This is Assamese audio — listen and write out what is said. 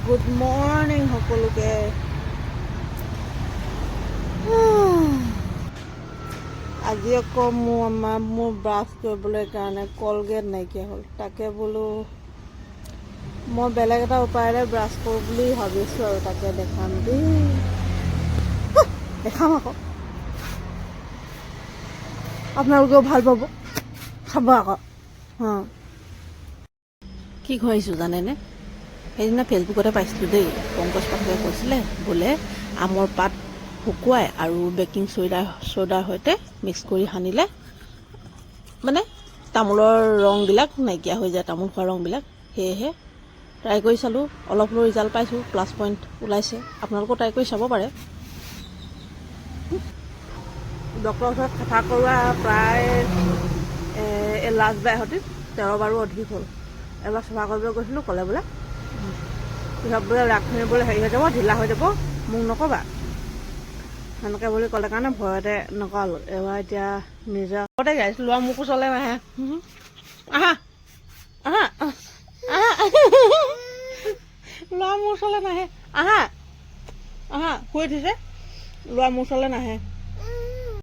গুড মৰ্ণিং সকলোকে। আজি আকৌ মোৰ ব্ৰাছ কৰিবলৈ কাৰণে কলগেট নাইকিয়া হ'ল। তাকে বোলো মই বেলেগ এটা উপায়েৰে ব্ৰাছ কৰোঁ বুলি ভাবিছোঁ আৰু তাকে দেখাম দেই, দেখাম আকৌ, আপোনালোকেও ভাল পাব, খাব আকৌ। কি খুৱাইছোঁ জানেনে? সেইদিনা ফেচবুকতে পাইছিলোঁ দেই, পংকজ পাঠকে কৈছিলে বোলে আমৰ পাত শুকুৱাই আৰু বেকিং চ'দাৰ সৈতে মিক্স কৰি সানিলে মানে তামোলৰ ৰংবিলাক নাইকিয়া হৈ যায়, তামোল খোৱা ৰংবিলাক। সেয়েহে ট্ৰাই কৰি চালোঁ, অলপ হ'লেও ৰিজাল্ট পাইছোঁ, প্লাছ পইণ্ট ওলাইছে। আপোনালোকেও ট্ৰাই কৰি চাব পাৰে। ডক্টৰৰ ওচৰত চাফা কৰোৱা প্ৰায় লাষ্ট বাৰহঁতি 13 বাৰো অধিক হ'ল। এবাৰ চাফা কৰিবলৈ গৈছিলোঁ, ক'লে বোলে পিছত বোলে ৰাগখিনি বোলে হেৰি হৈ যাব, ঢিলা হৈ যাব, মোক নক'বা সেনেকৈ বুলি ক'লে কাৰণে ভয়তে নকৰালোঁ। এবাৰ এতিয়া নিজে আগতে গাইছোঁ, লোৱা মোক ওচৰলৈ নাহে, আহা আহা আহা, ল'ৰা মোৰ ওচৰলৈ নাহে, আহা আহা, শুই উঠিছে, ল'ৰা মোৰ ওচৰলৈ নাহে।